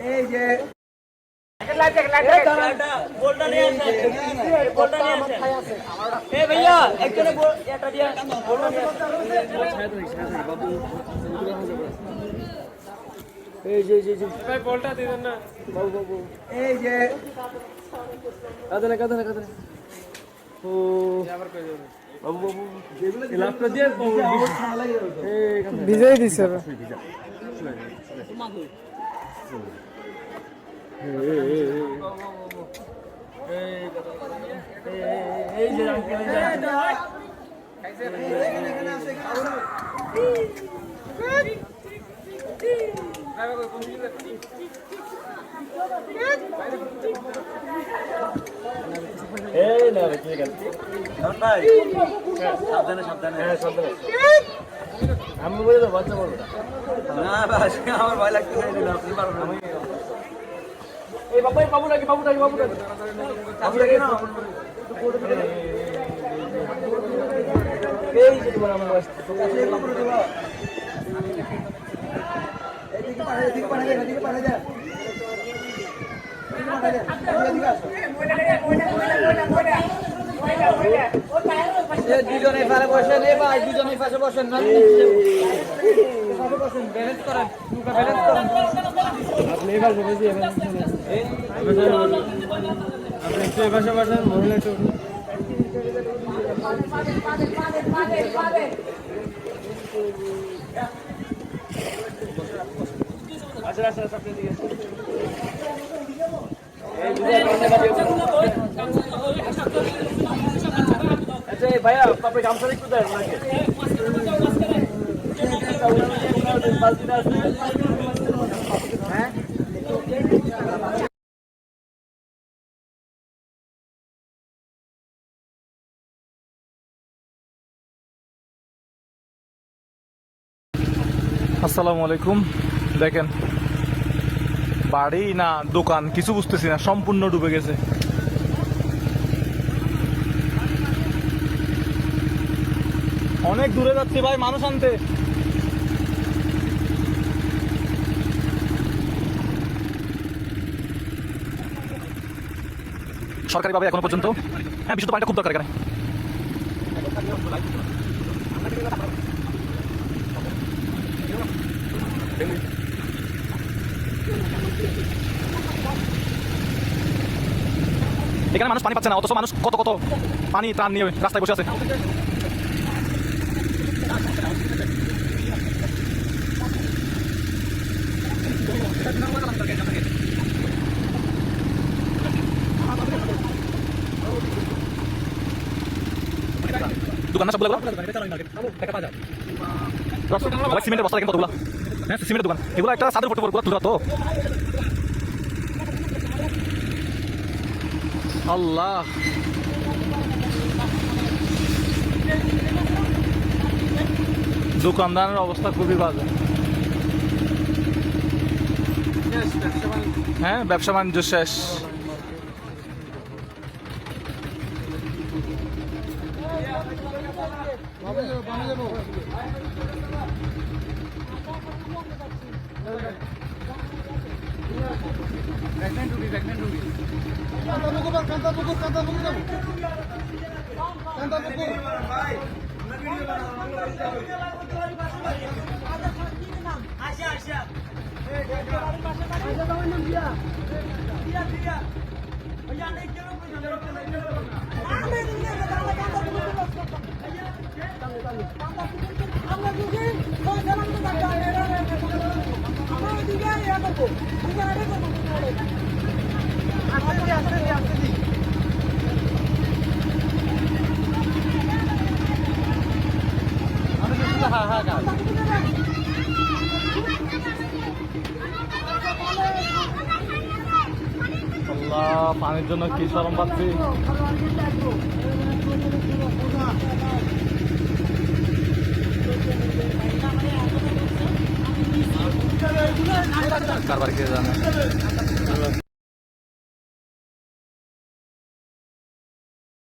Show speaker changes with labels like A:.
A: এই যে
B: भैया বলটা দিবেন না বাবু বাবু
A: এই যে
B: কাদনে কাদনে কাদনে ও আবার কই যাবে বাবু বাবু এই লাস্টটা দিয়ে
A: ভিজাই দিছে
B: ভিজা এই যে আঙ্কেল এই না ঠিক আছে ভাই সাবধানে সাবধানে হ্যাঁ সাবধানে আমি বলে তো বাচ্চা বলবো না বাস আমার ভয় লাগছে আপনি পারবেন আমি এই বাবু বাবু নাকি বাবু নাকি বাবু নাকি বাবু নাকি না এই যে তোমার আমার বাস এই বাবু দেবা
A: এদিকে পাঠিয়ে এদিকে পাঠিয়ে দেন দুজনের পাশে বসেন এই ভাই দুজনের পাশে বসেন না বসেন ব্যালেন্স করেন ব্যালেন্স করেন
B: আপনি এবার বসে আপনি একটু এপাশে বসেন মহিলা একটু আচ্ছা আচ্ছা আপনি দিকে আচ্ছা ভাইয়া আপনি গামছা একটু দেন নাকি হ্যাঁ আসসালামু আলাইকুম দেখেন বাড়ি না দোকান কিছু বুঝতেছি না সম্পূর্ণ ডুবে গেছে অনেক দূরে যাচ্ছে ভাই মানুষ আনতে সরকারিভাবে এখনো পর্যন্ত হ্যাঁ বিশুদ্ধ পানিটা খুব দরকার এখানে এখানে মানুষ পানি পাচ্ছে না অথচ মানুষ কত কত পানি ত্রাণ নিয়ে রাস্তায় বসে আছে দোকান না সবগুলো সিমেন্টের বস্তা দেখেন কতগুলো হ্যাঁ সিমেন্টের দোকান এগুলো একটা সাদের ফটো তুলতে তো আল্লাহ দোকানদারের অবস্থা খুবই বাজে হ্যাঁ ব্যবসা বাণিজ্য শেষ পানির জন্য কি শরম পাচ্ছি কারবার কে জানে